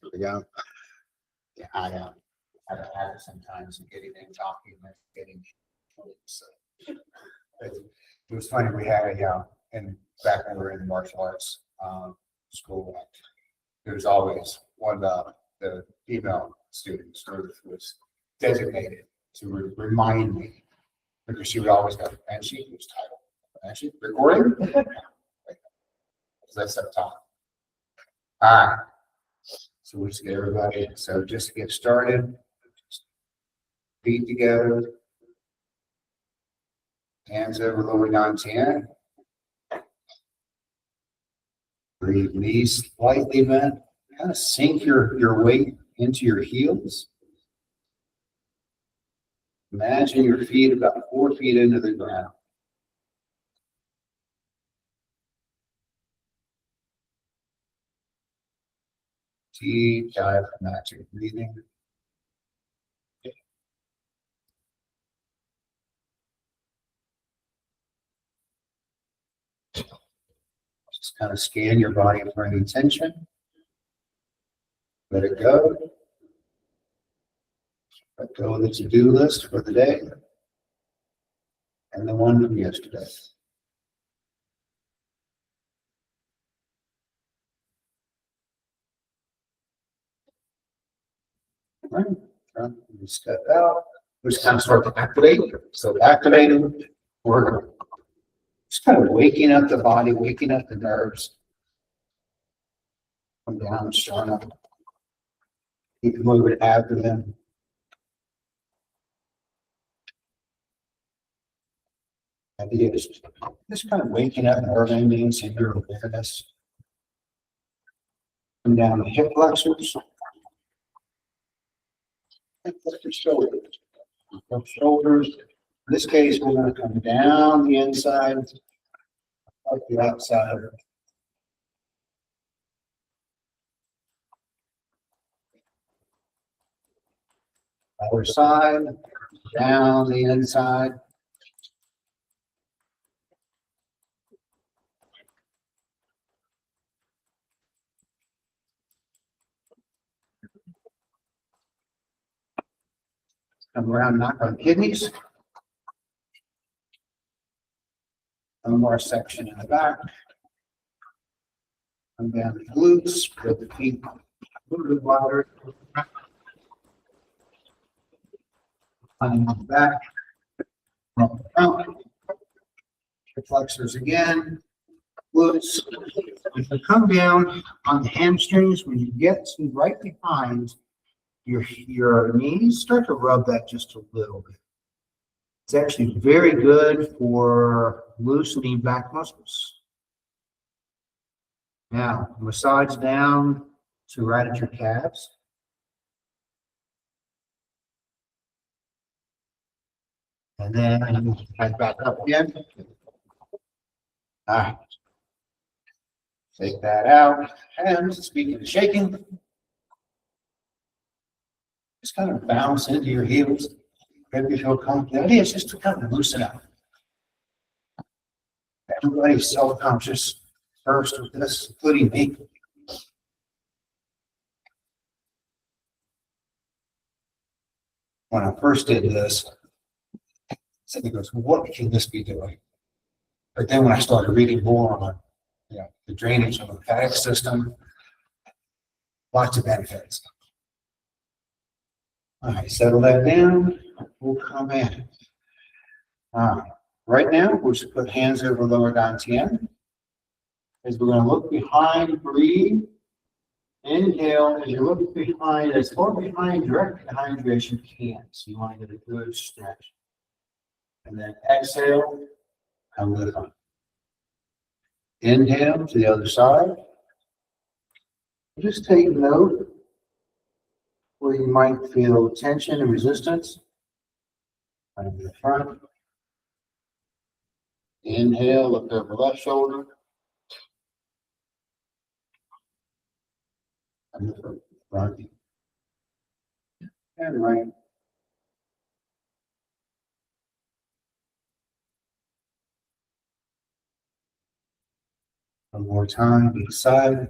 There we go. Yeah, I have a habit sometimes of getting in talking and getting. So it was funny. We had and back when we were in martial arts school, there was always one the female students was designated to remind me because she would always go, and she was titled, and she recording. That's up top. All right. So we'll just get everybody. So just to get started, feet together, hands over lower down 10. Breathe, knees slightly bent. Kind of sink your weight into your heels. Imagine your feet about 4 feet into the ground. Deep diaphragmatic breathing. Just kind of scan your body for any tension. Let it go. Let go of the to-do list for the day and the one from yesterday. Right. We step out. We just kind of start to activate. So activating, we're just kind of waking up the body, waking up the nerves. Come down, sternum. Keep moving abdomen. Idea is just kind of waking up nerve endings in your awareness. Come down the hip flexors. Hip flexor shoulders. Up shoulders. In this case, we're going to come down the inside, up the outside. Other side, down the inside. Come around, knock on kidneys. One more section in the back. Come down the glutes, put the feet a little bit wider. On the back. Front. Flexors again. Glutes. If you come down on the hamstrings, when you get to right behind your knees, start to rub that just a little bit. It's actually very good for loosening back muscles. Now, massage down to right at your calves. And then head back up again. All right. Take that out. And speaking of shaking, just kind of bounce into your heels. Maybe you feel comfortable. The idea is just to kind of loosen up. Everybody's self-conscious first with this, including me. When I first did this, somebody goes, what can this be doing? But then when I started reading more on the drainage and lymphatic system, lots of benefits. All right, settle that down. We'll come in. Right now, we'll just put hands over lower dantian. As we're going to look behind, breathe. Inhale, as you look behind, as far behind, direct behind you as you can. So you want to get a good stretch. And then exhale, come to the front. Inhale to the other side. Just take note where you might feel tension and resistance. Come to the front. Inhale, look over left shoulder. And the front. And right. One more time, each side.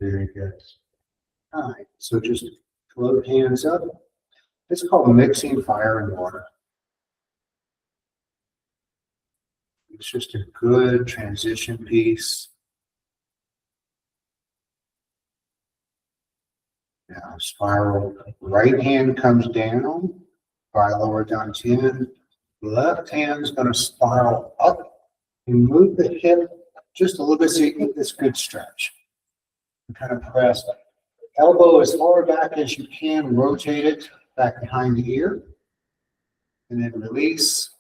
Very good. All right, so just float hands up. It's called mixing fire and water. It's just a good transition piece. Now spiral, right hand comes down, by lower down 10. Left hand's gonna spiral up and move the hip just a little bit so you get this good stretch. And kind of press. Elbow as far back as you can, rotate it back behind the ear. And then release,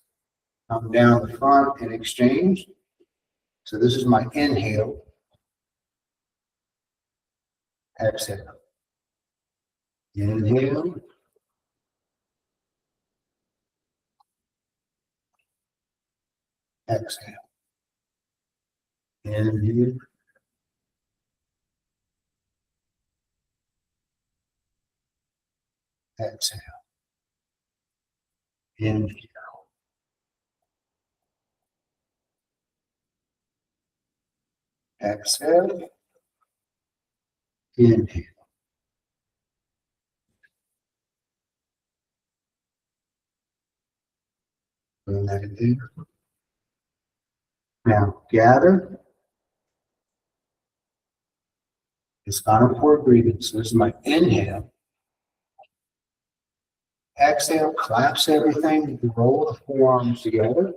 come down the front and exchange. So this is my inhale. Exhale. Inhale. Exhale. Inhale. Exhale. Inhale. Exhale. Inhale. Bring that in there. Now gather. It's spinal cord breathing. So this is my inhale. Exhale, collapse everything, roll the forearms together.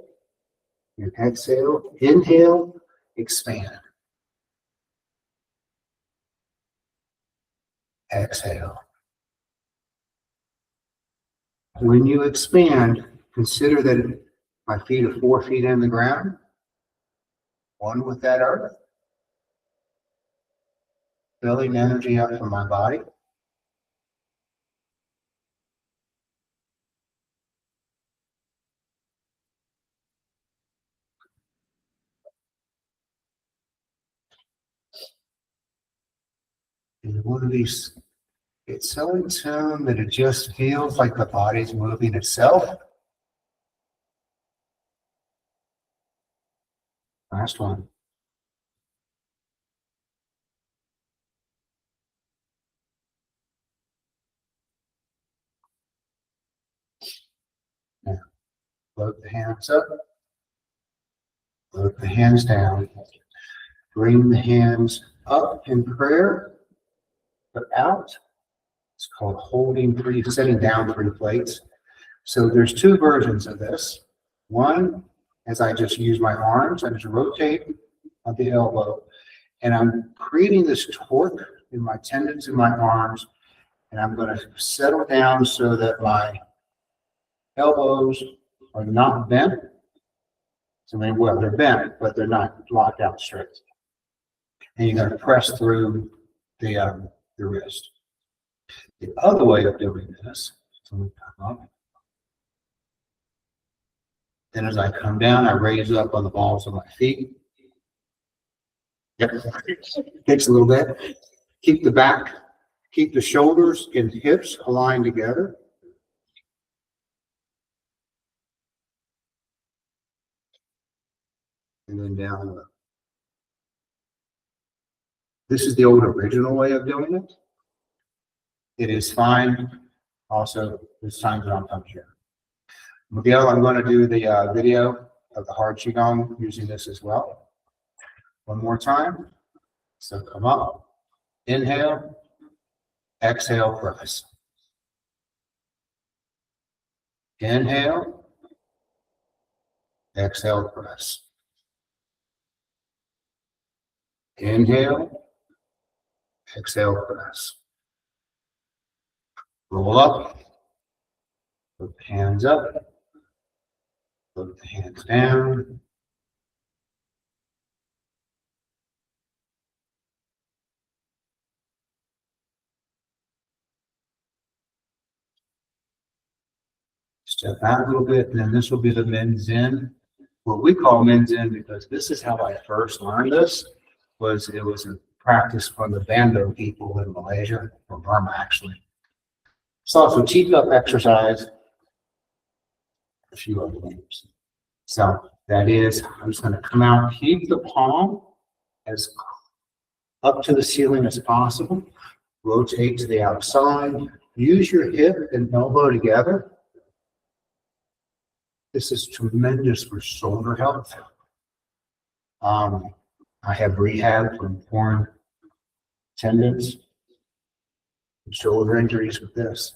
And exhale, inhale, expand. Exhale. When you expand, consider that my feet are 4 feet in the ground, one with that earth, filling energy up from my body. And one of these, it's so in tune that it just feels like the body's moving itself. Last one. Now, float the hands up, float the hands down. Bring the hands up in prayer, but out. It's called holding three, setting down 3 plates. So there's 2 versions of this. One, as I just use my arms, I just rotate at the elbow, and I'm creating this torque in my tendons in my arms, and I'm going to settle down so that my elbows are not bent. So well, they're bent, but they're not locked out straight. And you're going to press through the wrist. The other way of doing this, so we come up. Then as I come down, I raise up on the balls of my feet. Yep, takes a little bit. Keep the back, keep the shoulders and hips aligned together. And then down low. This is the old original way of doing it. It is fine. Also, there's times that I'm coming here. Miguel, I'm going to do the video of the hard qigong using this as well. One more time. So come up, inhale, exhale, press. Inhale, exhale, press. Inhale, exhale, press. Roll up, put the hands up, put the hands down. Step out a little bit, and then this will be the men's in. What we call men's in, because this is how I first learned this, it was a practice from the Bando people in Malaysia, or Burma actually. It's also a teeth-up exercise, a few other things. So that is, I'm just going to come out, keep the palm as up to the ceiling as possible. Rotate to the outside. Use your hip and elbow together. This is tremendous for shoulder health. I have rehab from torn tendons and shoulder injuries with this.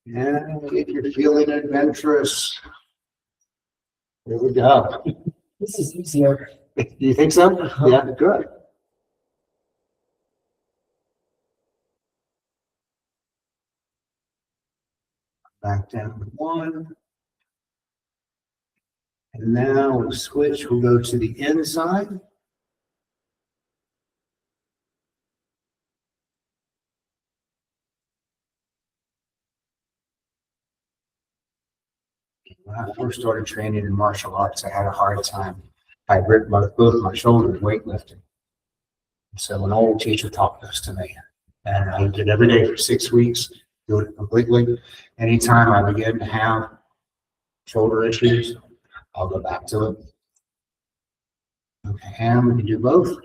And if you're feeling adventurous, here we go. This is easier. You think so? Yeah, good. Back down to one. And now we'll switch. We'll go to the inside. When I first started training in martial arts, I had a hard time. I ripped both of my shoulders weightlifting. So an old teacher taught this to me. And I did it every day for 6 weeks, do it completely. Anytime I begin to have shoulder issues, I'll go back to it. Okay, and we can do both.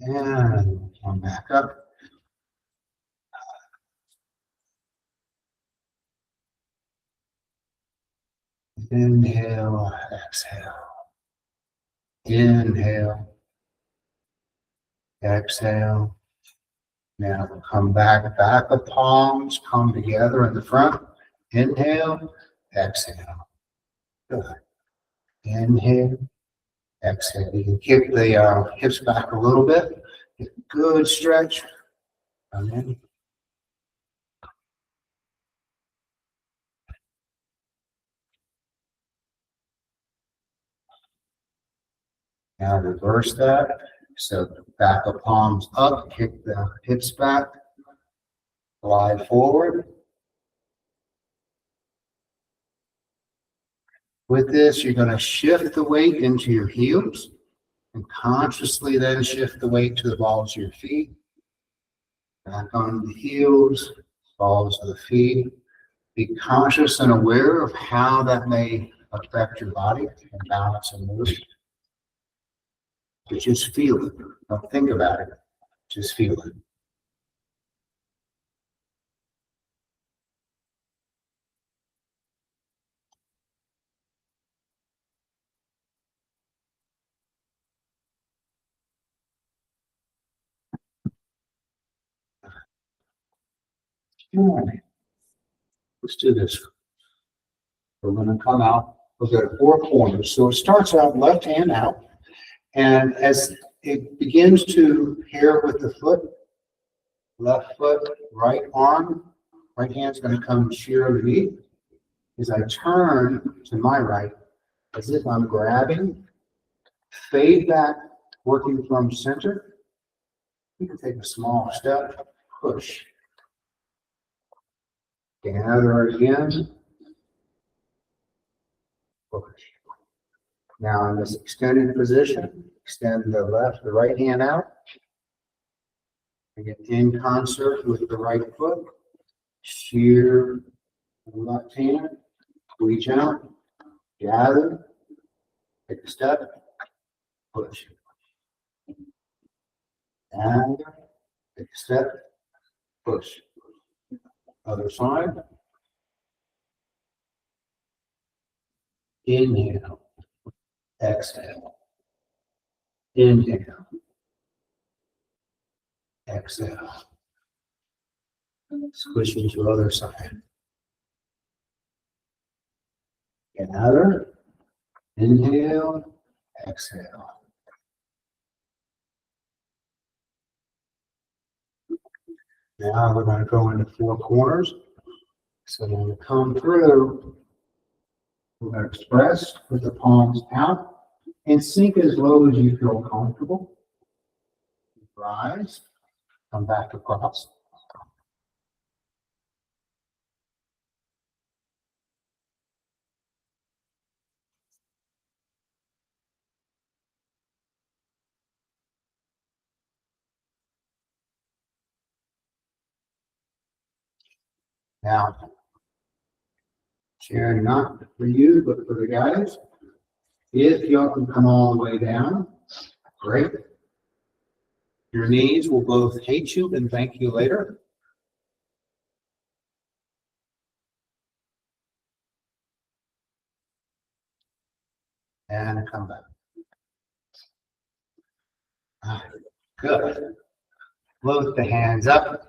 And come back up. Inhale, exhale. Inhale, exhale. Now we'll come back the palms come together in the front. Inhale, exhale. Good. Inhale, exhale. You can kick the hips back a little bit. Good stretch. And then now reverse that. So back the palms up, kick the hips back, glide forward. With this, you're going to shift the weight into your heels and consciously then shift the weight to the balls of your feet. Back on the heels, balls of the feet. Be conscious and aware of how that may affect your body and balance and move. But just feel it. Don't think about it. Just feel it. All right. Let's do this. We're going to come out. We'll go to 4 corners. So it starts out left hand out. And as it begins to pair with the foot, left foot, right arm, right hand's going to come sheer underneath. As I turn to my right, as if I'm grabbing, fade back, working from center. You can take a small step, push. Gather again, push. Now in this extended position, extend the right hand out. Again, in concert with the right foot. Shear the left hand, reach out, gather, take a step, push. Gather, take a step, push. Other side. Inhale, exhale. Inhale, exhale. Switching to other side. Gather, inhale, exhale. Now we're going to go into 4 corners. So when we come through, we're going to express with the palms out and sink as low as you feel comfortable. Rise, come back across. Now, sharing not for you, but for the guys. If y'all can come all the way down, great. Your knees will both hate you and thank you later. And come back. Good. Float the hands up.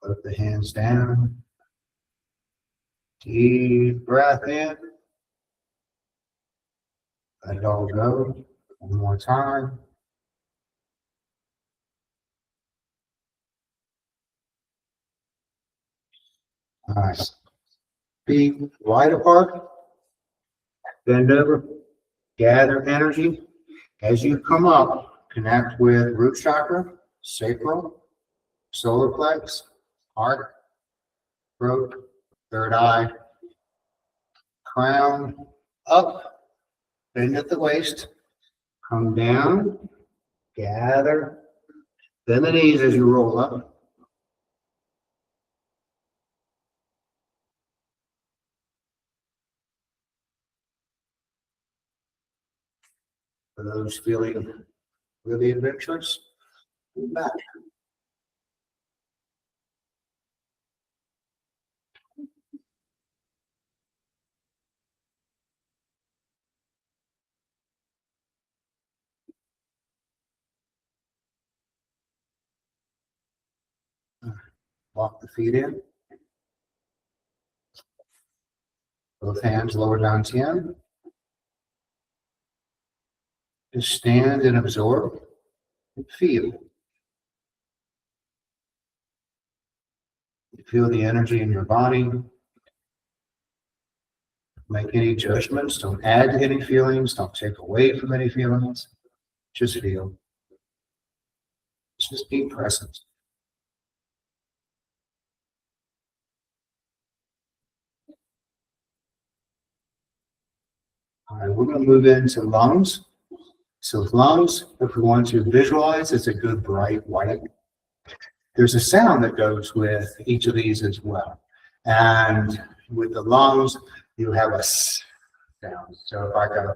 Float the hands down. Deep breath in. Let it all go. One more time. Nice. Feet wide apart. Bend over. Gather energy. As you come up, connect with root chakra, sacral, solar plex, heart, throat, third eye, crown, up, bend at the waist, come down, gather, bend the knees as you roll up. For those feeling really adventurous, move back. Walk the feet in. Both hands lower down chin. Just stand and absorb and feel. You feel the energy in your body. Make any judgments. Don't add to any feelings. Don't take away from any feelings. Just feel. Just be present. All right, we're going to move into lungs. So lungs, if we want to visualize, it's a good bright white. There's a sound that goes with each of these as well. And with the lungs, you have a s sound. So if I go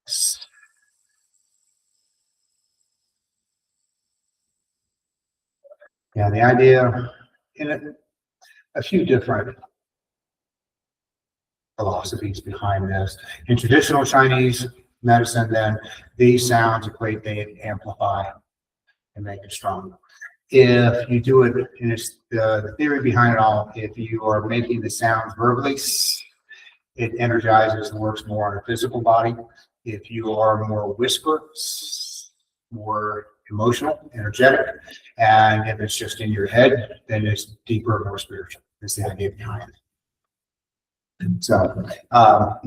s, yeah, the idea in a few different philosophies behind this. In traditional Chinese medicine, then these sounds equate, they amplify and make it stronger. If you do it, and it's the theory behind it all, if you are making the sounds verbally, it energizes and works more on the physical body. If you are more whisper, more emotional, energetic, and if it's just in your head, then it's deeper, more spiritual. That's the idea behind it. So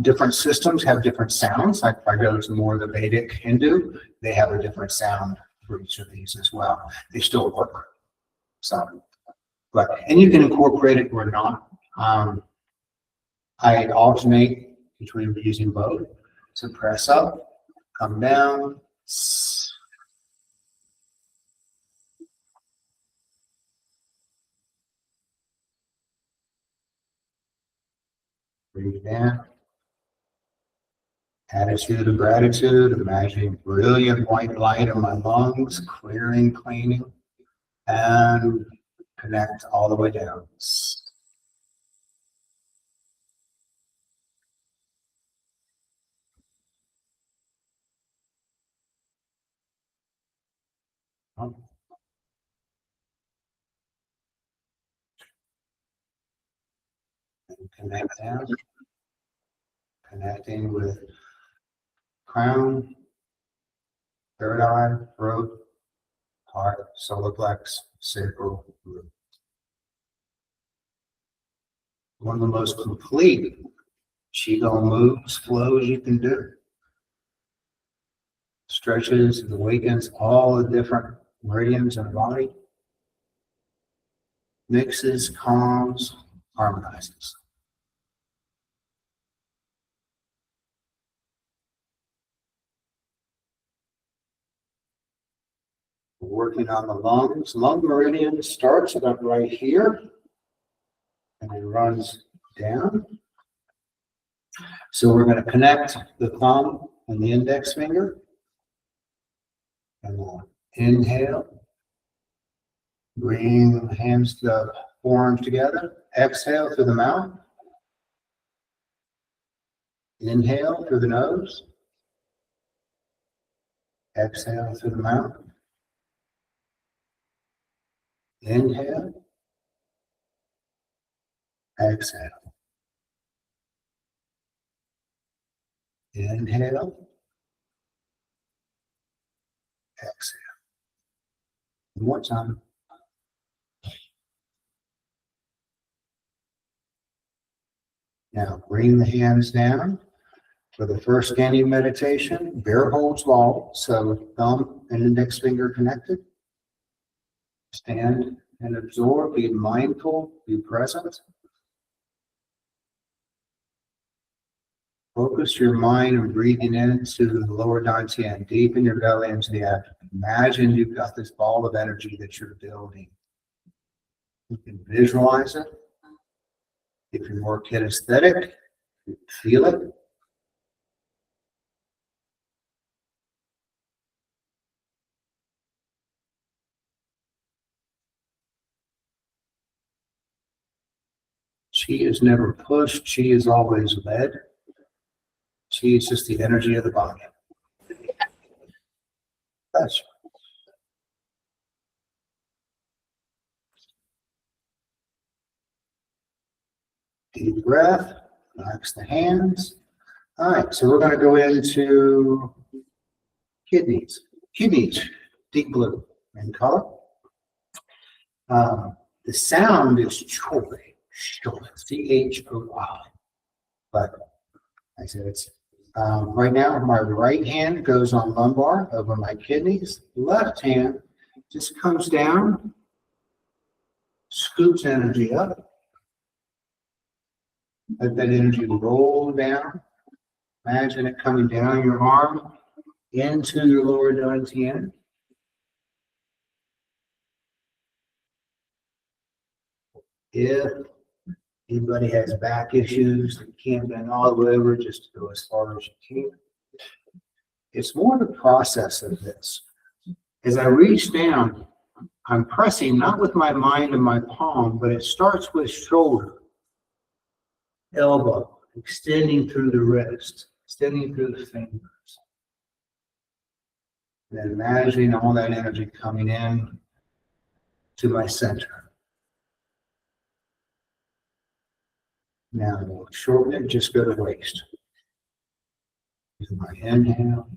different systems have different sounds. Like if I go to more of the Vedic Hindu, they have a different sound for each of these as well. They still work. So, but and you can incorporate it or not. I alternate between using both. So press up, come down. Breathe in. Attitude of gratitude, imagining brilliant white light in my lungs, clearing, cleaning, and connect all the way down. And connect down, connecting with crown, third eye, throat, heart, solar plex, sacral, root. One of the most complete qigong moves, flows you can do. Stretches and awakens all the different meridians in the body. Mixes, calms, harmonizes. We're working on the lungs. Lung meridian starts about right here and it runs down. So we're going to connect the thumb and the index finger. And we'll inhale. Bring the hands to the forearms together. Exhale through the mouth. Inhale through the nose. Exhale through the mouth. Inhale. Exhale. Inhale. Exhale. One more time. Now bring the hands down. For the first standing meditation, bear holds wall, so thumb and index finger connected. Stand and absorb, be mindful, be present. Focus your mind on breathing into the lower dantian, deep in your belly into the abdomen. Imagine you've got this ball of energy that you're building. You can visualize it. If you're more kinesthetic, you feel it. Chi is never pushed, chi is always led. Chi is just the energy of the body. That's deep breath, relax the hands. All right, so we're going to go into kidneys. Kidneys, deep blue in color. The sound is choi, C-H-O-I. But I said it's right now, my right hand goes on lumbar over my kidneys. Left hand just comes down, scoops energy up. Let that energy roll down. Imagine it coming down your arm into your lower dantian. If anybody has back issues, you can't bend all the way over, just go as far as you can. It's more the process of this. As I reach down, I'm pressing not with my mind and my palm, but it starts with shoulder, elbow, extending through the wrist, extending through the fingers. And then imagining all that energy coming in to my center. Now we'll shorten it, just go to waist. Use my inhale,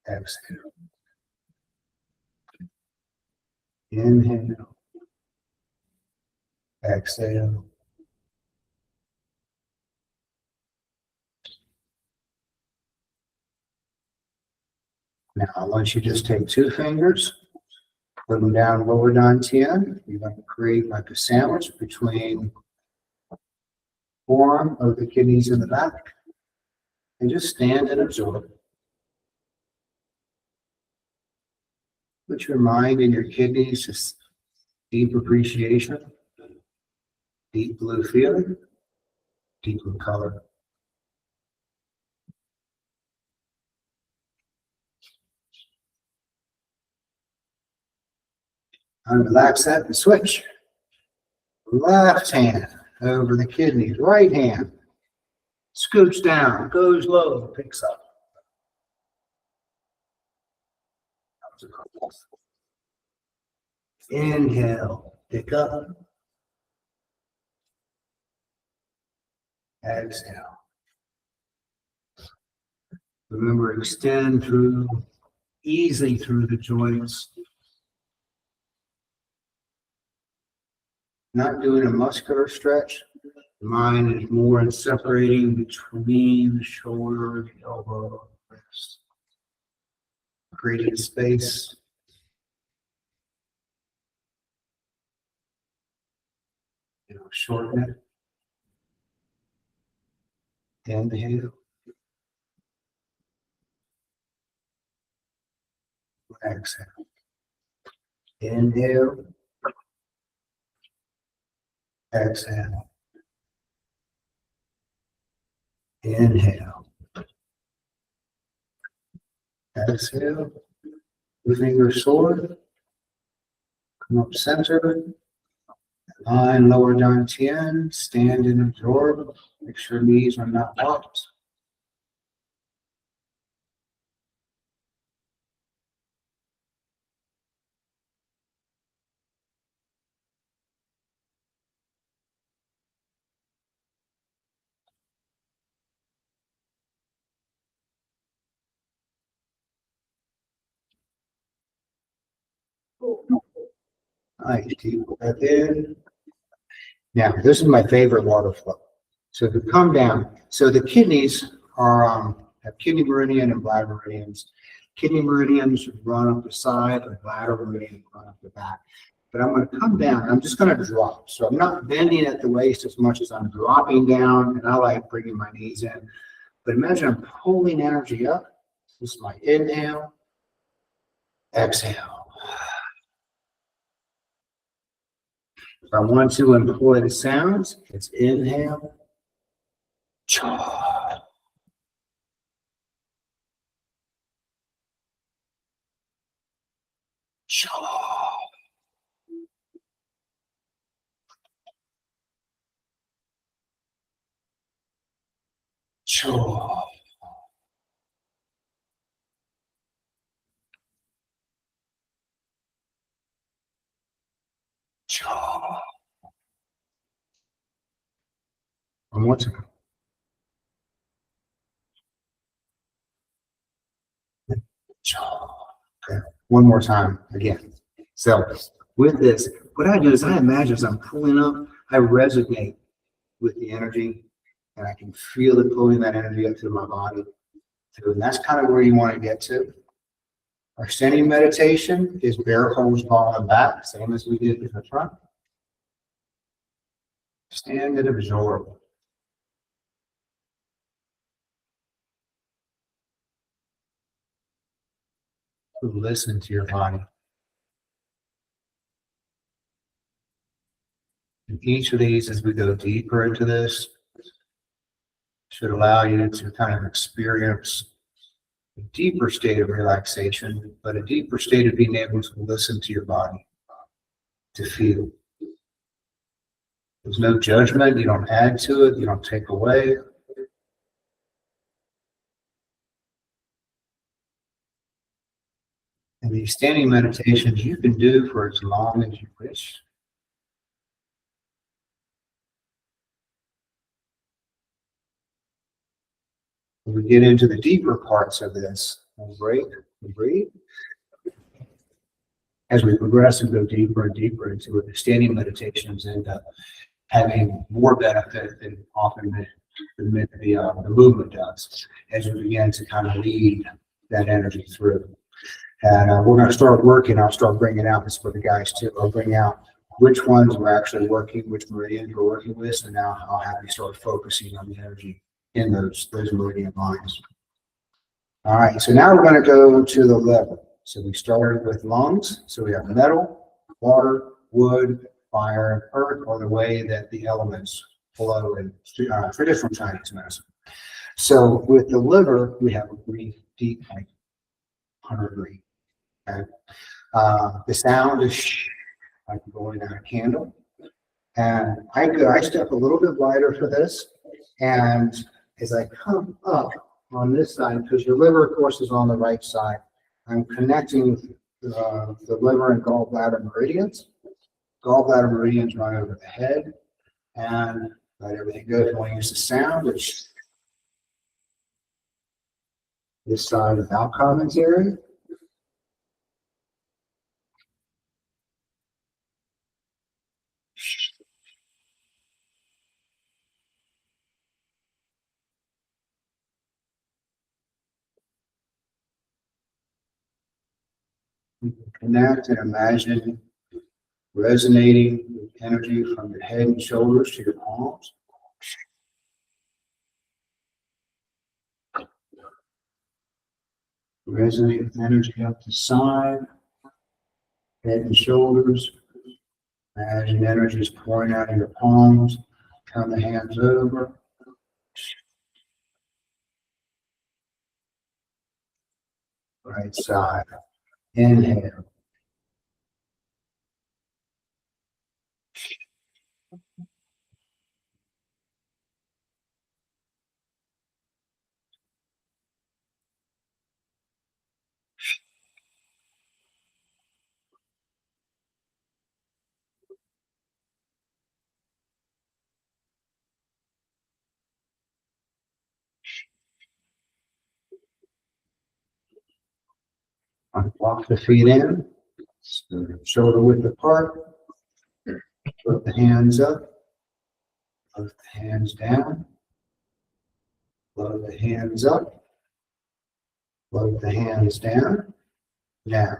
exhale. Inhale, exhale. Now I want you to just take two fingers, put them down lower dantian. You're going to create like a sandwich between forearm of the kidneys in the back. And just stand and absorb. Put your mind in your kidneys, just deep appreciation, deep blue feeling, deep blue color. And relax that and switch. Left hand over the kidneys, right hand scoots down, goes low, picks up. Inhale, pick up. Exhale. Remember, extend through, easily through the joints. Not doing a muscular stretch. The mind is more in separating between the shoulder, the elbow, the wrist. Creating space. Shorten it. Inhale. Exhale. Inhale. Exhale. Inhale. Exhale. Two fingers forward. Come up center. Line lower down chin. Stand and absorb. Make sure knees are not locked. Nice. Deep breath in. Now, this is my favorite water flow. So to come down, so the kidneys are have kidney meridian and bladder meridians. Kidney meridians run up the side, and bladder meridian run up the back. But I'm going to come down. I'm just going to drop. So I'm not bending at the waist as much as I'm dropping down, and I like bringing my knees in. But imagine I'm pulling energy up. This is my inhale, exhale. If I want to employ the sounds, it's inhale, cha, cha, cha, cha. One more time. Cha. Okay. One more time again. So with this, what I do is I imagine as I'm pulling up, I resonate with the energy, and I can feel it pulling that energy up through my body. And that's kind of where you want to get to. Our standing meditation is bear holds ball and back, same as we did in the front. Stand and absorb. Listen to your body. And each of these, as we go deeper into this, should allow you to kind of experience a deeper state of relaxation, but a deeper state of being able to listen to your body, to feel. There's no judgment. You don't add to it. You don't take away. And these standing meditations you can do for as long as you wish. When we get into the deeper parts of this, we'll break and breathe. As we progress and go deeper and deeper into it, the standing meditations end up having more benefit than often the movement does, as we begin to kind of lead that energy through. And we're going to start working. I'll start bringing out this for the guys too. I'll bring out which ones we're actually working, which meridians we're working with. So now I'll have you start focusing on the energy in those meridian lines. All right. So now we're going to go to the level. So we started with lungs. So we have metal, water, wood, fire, and earth, or the way that the elements flow in traditional Chinese medicine. So with the liver, we have a breathe deep, like 100 breathe. Okay. The sound is like blowing out a candle. And I step a little bit lighter for this. And as I come up on this side, because your liver, of course, is on the right side, I'm connecting the liver and gallbladder meridians. Gallbladder meridians run over the head, and let everything go. If you want to use the sound, it's this side without commentary. You can connect and imagine resonating with energy from your head and shoulders to your palms. Resonate with energy up the side. head and shoulders. Imagine energy is pouring out of your palms. Turn the hands over. Right side. Inhale. Walk the feet in. Shoulder width apart. Put the hands up. Put the hands down. Load the hands up. Load the hands down. Now,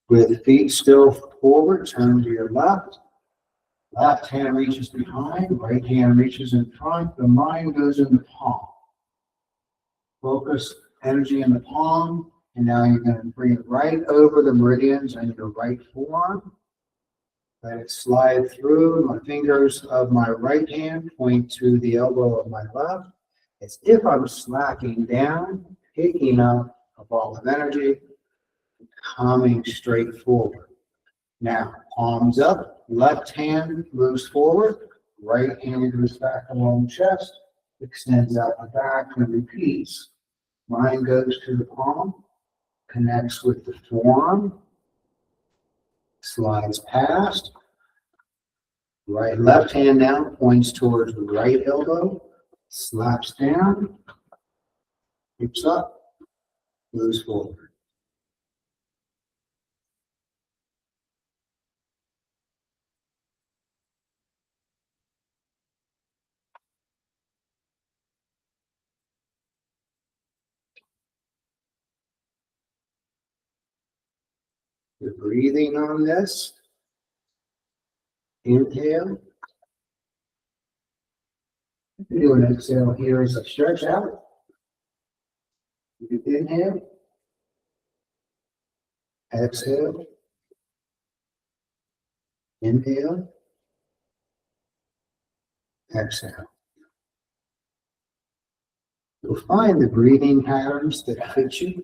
with feet still forward, turn to your left. Left hand reaches behind, right hand reaches in front. The mind goes in the palm. Focus energy in the palm, and now you're going to bring it right over the meridians on your right forearm. Let it slide through. My fingers of my right hand point to the elbow of my left, as if I'm slacking down, picking up a ball of energy, coming straight forward. Now, palms up, left hand moves forward, right hand goes back along chest, extends out the back and repeats. Mind goes to the palm, connects with the forearm, slides past. Right, left hand now points towards the right elbow, slaps down, hips up, moves forward. You're breathing on this. Inhale. Do an exhale here as a stretch out. You inhale. Exhale. Inhale. Exhale. You'll find the breathing patterns that fit you.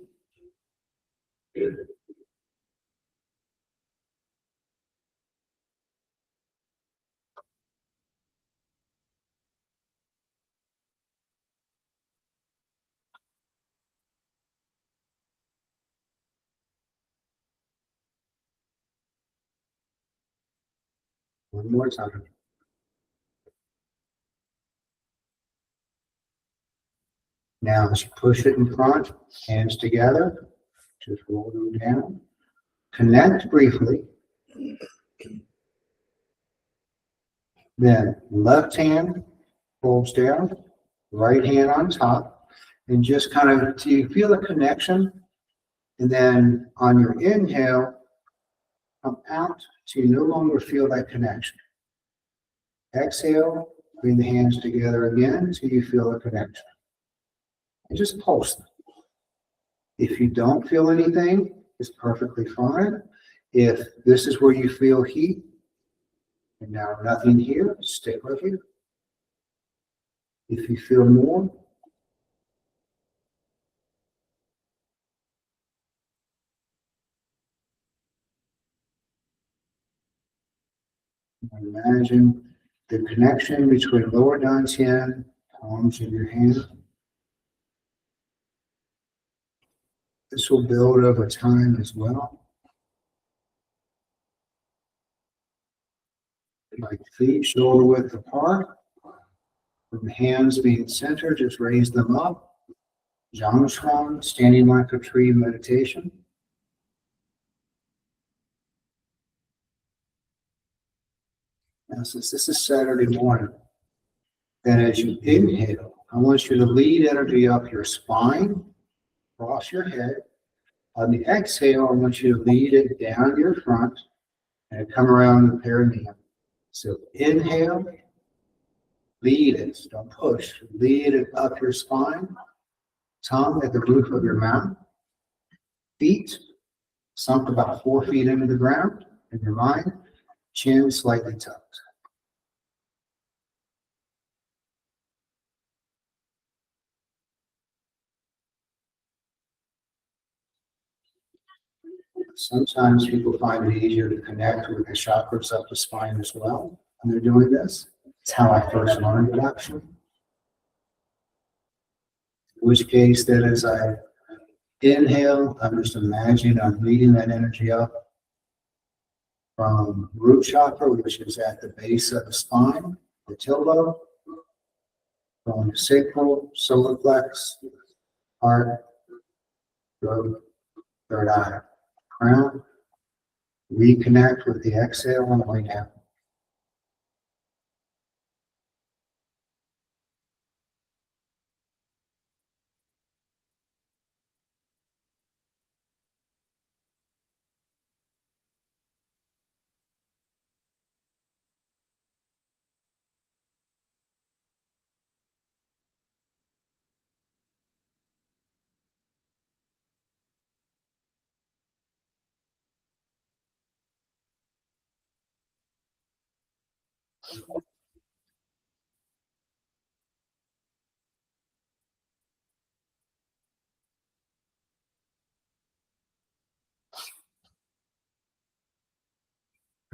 One more time. Now, as you push it in front, hands together, just roll them down. Connect briefly. Then left hand folds down, right hand on top, and just kind of, do you feel a connection? And then on your inhale, come out till you no longer feel that connection. Exhale, bring the hands together again till you feel a connection. And just pulse them. If you don't feel anything, it's perfectly fine. If this is where you feel heat, and now nothing here, stick with it. If you feel more, imagine the connection between lower dantian, palms of your hand. This will build over time as well. Like feet shoulder width apart. With the hands being centered, just raise them up. Jangshwang, standing like a tree meditation. Now, since this is Saturday morning, then as you inhale, I want you to lead energy up your spine, across your head. On the exhale, I want you to lead it down your front and come around the perineum. So inhale, lead it, don't push, lead it up your spine, tongue at the roof of your mouth, feet sunk about 4 feet into the ground. in your mind, chin slightly tucked. Sometimes people find it easier to connect with the chakras up the spine as well when they're doing this. It's how I first learned it actually. In which case, then as I inhale, I'm just imagining I'm leading that energy up from root chakra, which is at the base of the spine, the tilde, from sacral, solar plex, heart, throat, third eye, crown. Reconnect with the exhale on the way down.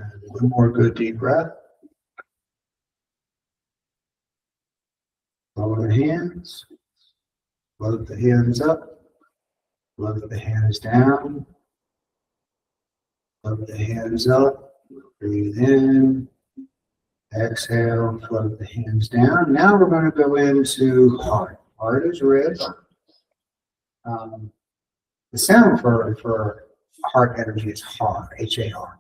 And one more good deep breath. Lower the hands. Float the hands up. Float the hands down. Float the hands up. Breathe in. Exhale. Float the hands down. Now we're going to go into heart. Heart is red. The sound for heart energy is har, H-A-R.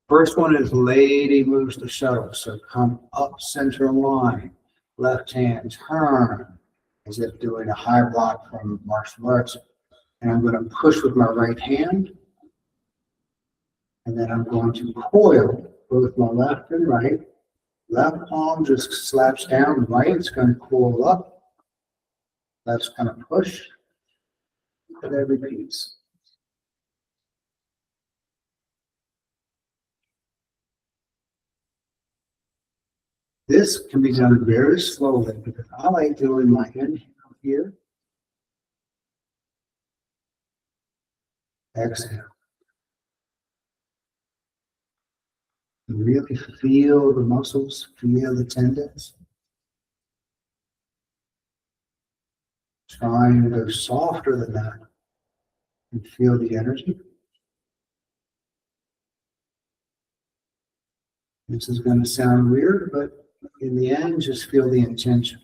First one is lady moves the shuttle. So come up center line. Left hand turn as if doing a high block from martial arts. And I'm going to push with my right hand. And then I'm going to coil both my left and right. Left palm just slaps down. Right is going to coil up. Left's going to push. And then repeats. This can be done very slowly because I like doing my inhale here. Exhale. Really feel the muscles, feel the tendons. Trying to go softer than that and feel the energy. This is going to sound weird, but in the end, just feel the intention.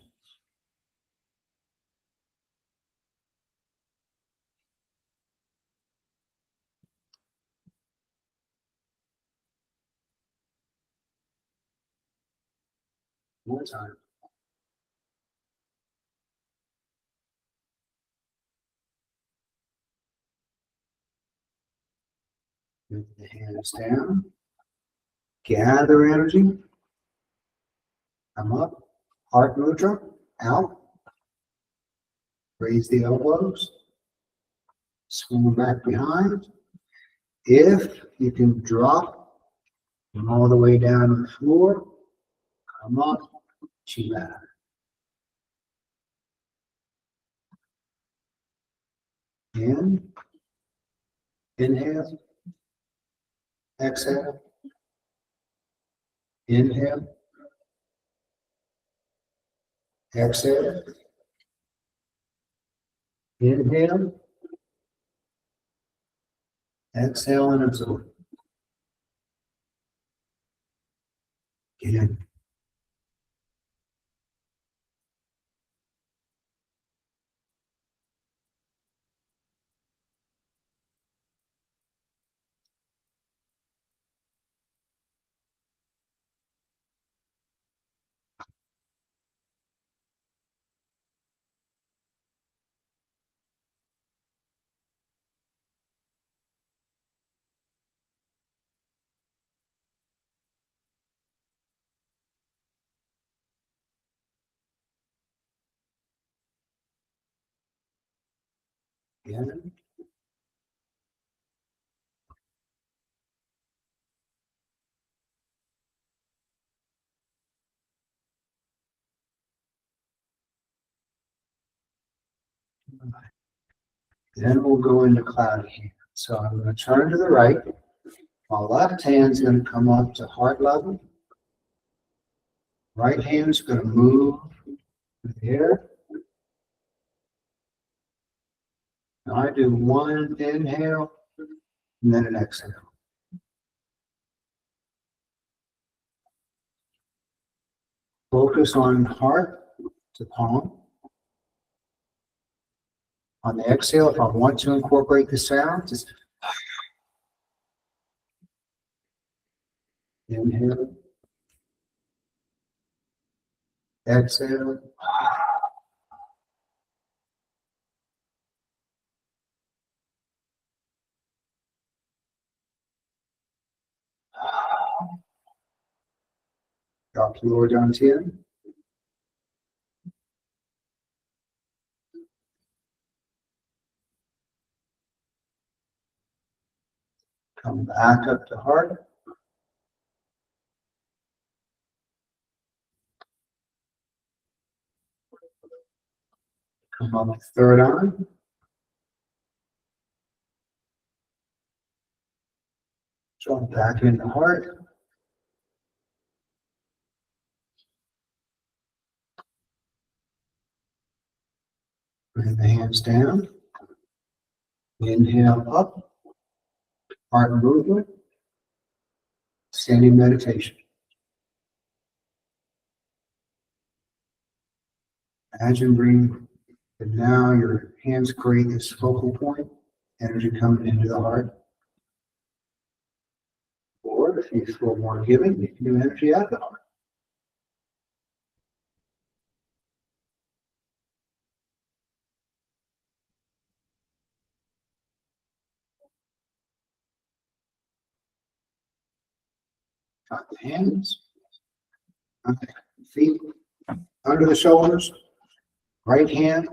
More time. Move the hands down. Gather energy. Come up. Heart mudra. Out. Raise the elbows. Swing back behind. If you can drop from all the way down to the floor, come up. Chilat. In. Inhale. Exhale. Inhale. Exhale. Inhale. Exhale and absorb. Again. Again. Then we'll go into cloudy hand. So I'm going to turn to the right. My left hand's going to come up to heart level. Right hand's going to move to the air. Now I do one inhale and then an exhale. Focus on heart to palm. On the exhale, if I want to incorporate the sound, just inhale, exhale. Drop the lower down chin. Come back up to heart. Come up to third eye. Drop back into heart. Bring the hands down. Inhale up. Heart movement. Standing meditation. Imagine bringing, and now your hands create this focal point, energy coming into the heart. Or if you feel more giving, you can do energy out of the heart. Got the hands, okay. Feet under the shoulders, right hand,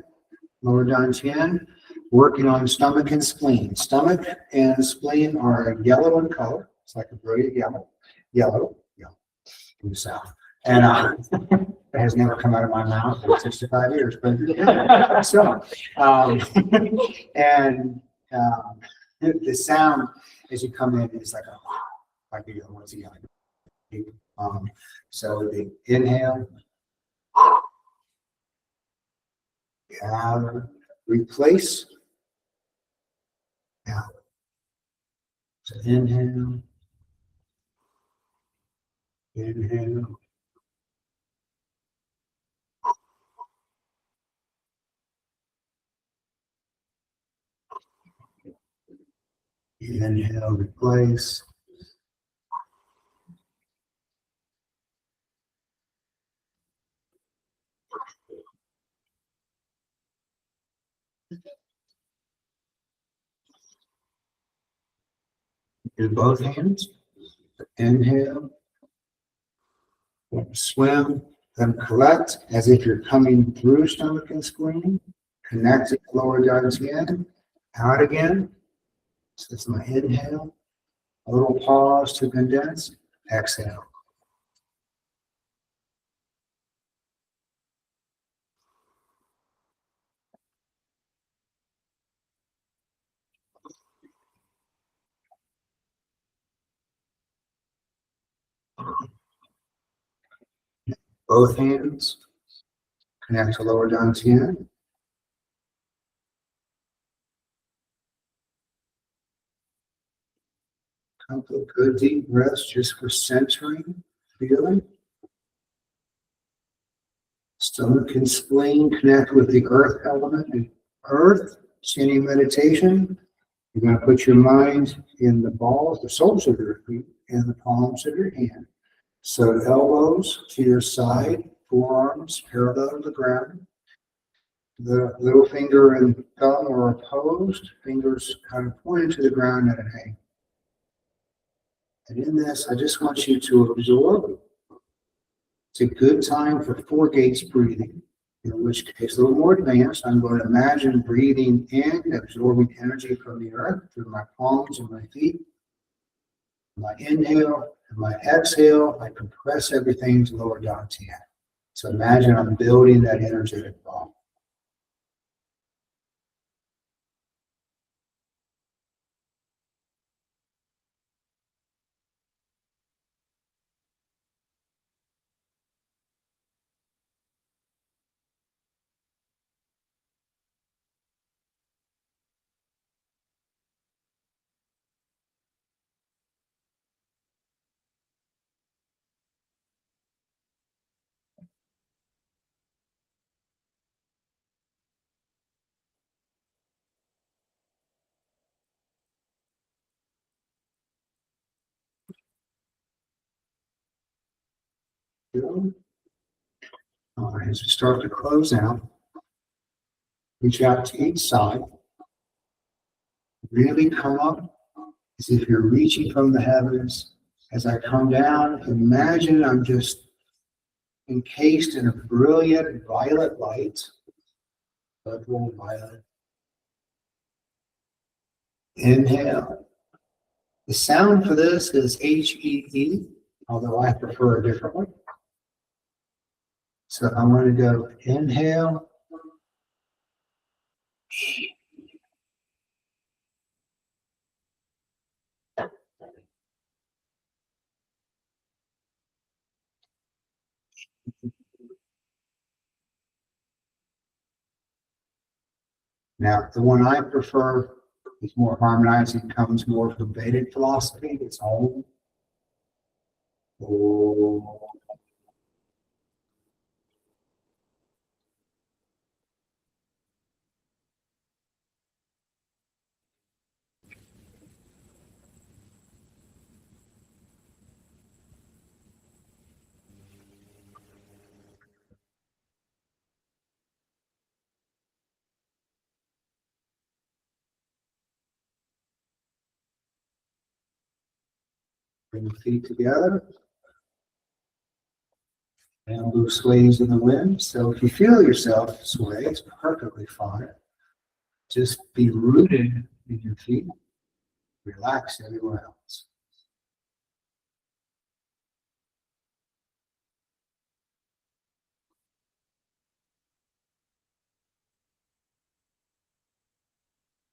lower down chin, working on stomach and spleen. Stomach and spleen are yellow in color. It's like a brilliant yellow, in the south. And it has never come out of my mouth in 65 years, but so, and the sound as you come in is like a, like you know, what's he yelling? So the inhale, gather, replace, out. So inhale, inhale, inhale, replace. Do both hands. Inhale. Swim, then collect as if you're coming through stomach and spleen. Connect it lower down chin. Out again. So that's my inhale. A little pause to condense. Exhale. Both hands. Connect to lower down chin. Couple of good deep breaths just for centering, feeling. Stomach and spleen connect with the earth element. And earth, standing meditation. You're going to put your mind in the balls, the soles of your feet, and the palms of your hand. So elbows to your side, forearms parallel to the ground. The little finger and thumb are opposed, fingers kind of pointed to the ground at an angle. And in this, I just want you to absorb. It's a good time for 4 gates breathing, in which case a little more advanced. I'm going to imagine breathing in, absorbing energy from the earth through my palms and my feet. My inhale and my exhale, I compress everything to lower down to the end. So imagine I'm building that energetic ball. Good. All right, as we start to close out, reach out to each side. Really come up as if you're reaching from the heavens. As I come down, imagine I'm just encased in a brilliant violet light. Blood warm violet. Inhale. The sound for this is H-E-E, although I prefer a different one. So I'm going to go inhale. Now, the one I prefer is more harmonizing, comes more from Vedic philosophy. It's Om. Om. Bring the feet together. And loose sways in the wind. So if you feel yourself sway, it's perfectly fine. Just be rooted in your feet. Relax everywhere else.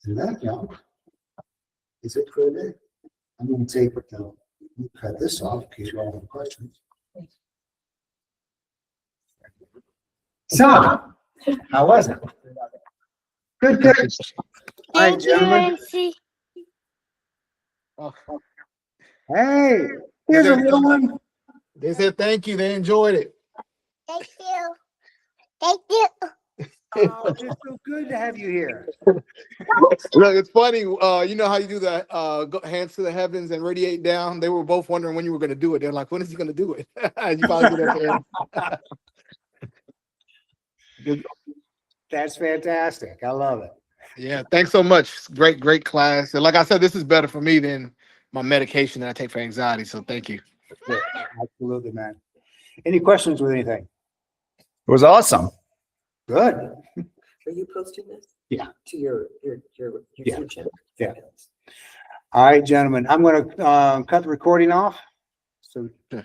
And that, young, is it for today. I'm going to take cut this off in case you all have questions. So, how was it? Good, good. All right, gentlemen. Oh, Hey, here's a little one. they said thank you. They enjoyed it. Thank you. Thank you. Oh, it's just so good to have you here. Look, it's funny. You know how you do the hands to the heavens and radiate down. They were both wondering when you were going to do it. They're like, "When is he going to do it?" You finally get up there. Good. That's fantastic. I love it. Yeah, thanks so much. Great class. And like I said, this is better for me than my medication that I take for anxiety. So thank you. Good. Absolutely, man. Any questions with anything? It was awesome. Good. Are you posting this? Yeah. To your Yeah. YouTube channel? Yeah. All right, gentlemen, I'm going to cut the recording off. So. Sure.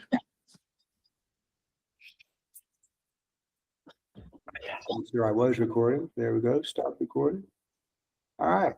I'm sure I was recording. There we go. Stop recording. All right.